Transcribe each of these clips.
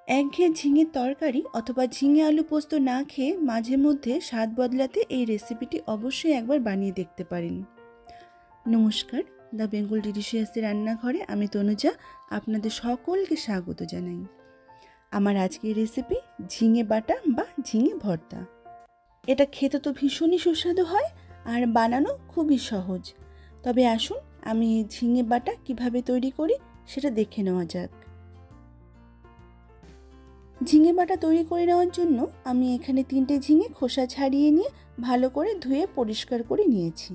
একঘেয়ে ঝিঙের তরকারি অথবা ঝিঙে আলু পোস্ত না খেয়ে মাঝে মধ্যে স্বাদ বদলাতে এই রেসিপিটি অবশ্যই একবার বানিয়ে দেখতে পারেন। নমস্কার, দ্য বেঙ্গল ডিলিশিয়াসের রান্নাঘরে আমি তনুজা আপনাদের সকলকে স্বাগত জানাই। আমার আজকের রেসিপি ঝিঙে বাটা বা ঝিঙে ভর্তা। এটা খেতে তো ভীষণই সুস্বাদু হয় আর বানানো খুবই সহজ। তবে আসুন আমি ঝিঙে বাটা কিভাবে তৈরি করি সেটা দেখে নেওয়া যাক। ঝিঙে বাটা তৈরি করে নেওয়ার জন্য আমি এখানে 3টে ঝিঙে খোসা ছাড়িয়ে নিয়ে ভালো করে ধুয়ে পরিষ্কার করে নিয়েছি।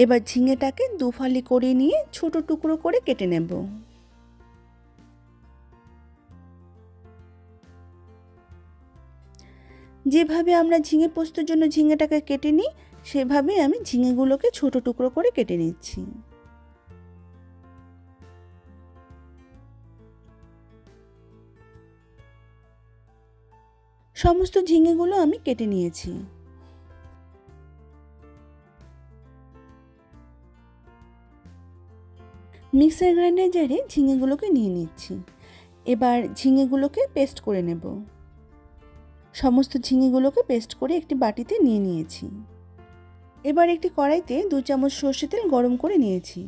এবার ঝিঙেটাকে দুফালি করে নিয়ে ছোট টুকরো করে কেটে নেব। যেভাবে আমরা ঝিঙে পোস্তর জন্য ঝিঙেটাকে কেটে নিই সেভাবে আমি ঝিঙেগুলোকে ছোট টুকরো করে কেটে নিচ্ছি। সমস্ত ঝিঙেগুলো আমি কেটে নিয়েছি। মিক্সার গ্রাইন্ডার জারে ঝিঙেগুলোকে নিয়ে নিচ্ছি। এবার ঝিঙেগুলোকে পেস্ট করে নেব। সমস্ত ঝিঙেগুলোকে পেস্ট করে একটি বাটিতে নিয়ে নিয়েছি। এবার একটি কড়াইতে 2 চামচ সর্ষে তেল গরম করে নিয়েছি।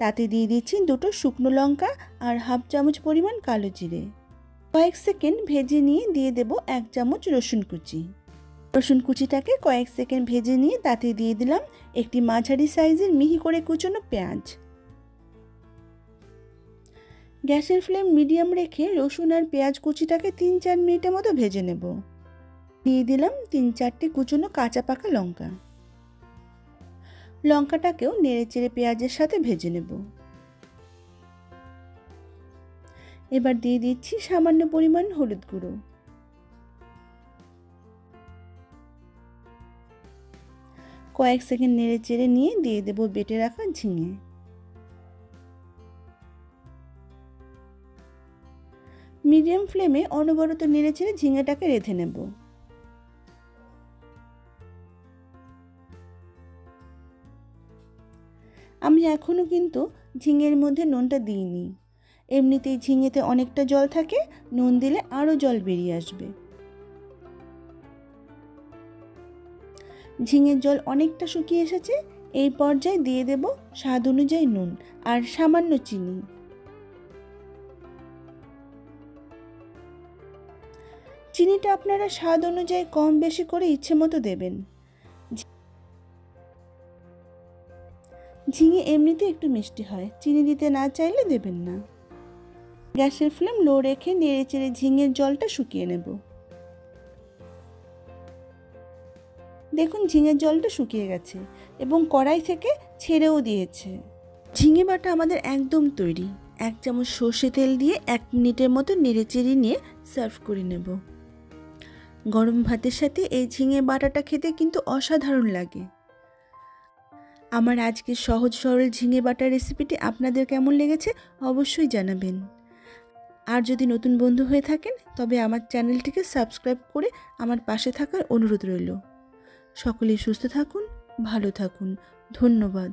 তাতে দিয়ে দিচ্ছি 2টো শুকনো লঙ্কা আর হাফ চামচ পরিমাণ কালো জিরে। কয়েক সেকেন্ড ভেজে নিয়ে দিয়ে দেব 1 চামচ রসুন কুচি। রসুন কুচিটাকে কয়েক সেকেন্ড ভেজে নিয়ে তাতে দিয়ে দিলাম একটি মাঝারি সাইজের মিহি করে কুচনো পেঁয়াজ। গ্যাসের ফ্লেম মিডিয়াম রেখে রসুন আর পেঁয়াজ কুচিটাকে 3-4 মিনিটের মতো ভেজে নেব। দিয়ে দিলাম 3-4টে কুচনো কাঁচা পাকা লঙ্কা। লঙ্কাটাকেও নেড়েচেড়ে পেঁয়াজের সাথে ভেজে নেব। এবার দিয়ে দিচ্ছি সামান্য পরিমাণ হলুদ গুঁড়ো। কয়েক সেকেন্ড নেড়েচেড়ে নিয়ে দিয়ে দেব বেটে রাখা ঝিঙে। মিডিয়াম ফ্লেমে অনবরত নেড়েচেড়ে ঝিঙেটাকে রেঁধে নেব। আমি এখনো কিন্তু ঝিঙের মধ্যে নুনটা দিইনি। এমনিতেই ঝিঙেতে অনেকটা জল থাকে, নুন দিলে আরও জল বেরিয়ে আসবে। ঝিঙের জল অনেকটা শুকিয়ে এসেছে। এই পর্যায়ে দিয়ে দেব স্বাদ অনুযায়ী নুন আর সামান্য চিনি। চিনিটা আপনারা স্বাদ অনুযায়ী কম বেশি করে ইচ্ছে মতো দেবেন। ঝিঙে এমনিতে একটু মিষ্টি হয়, চিনি দিতে না চাইলে দেবেন না। গ্যাসের ফ্লেম লো রেখে নেড়েচেড়ে ঝিঙের জলটা শুকিয়ে নেব। দেখুন ঝিঙের জলটা শুকিয়ে গেছে এবং কড়াই থেকে ছেড়েও দিয়েছে। ঝিঙে বাটা আমাদের একদম তৈরি। 1 চামচ সর্ষে তেল দিয়ে 1 মিনিটের মতো নেড়েচেড়ে নিয়ে সার্ভ করে নেব। গরম ভাতের সাথে এই ঝিঙে বাটাটা খেতে কিন্তু অসাধারণ লাগে। আমার আজকের সহজ সরল ঝিঙে বাটার রেসিপিটি আপনাদের কেমন লেগেছে অবশ্যই জানাবেন। আর যদি নতুন বন্ধু হয়ে থাকেন তবে আমার চ্যানেলটিকে সাবস্ক্রাইব করে আমার পাশে থাকার অনুরোধ রইল। সকলেই সুস্থ থাকুন, ভালো থাকুন। ধন্যবাদ।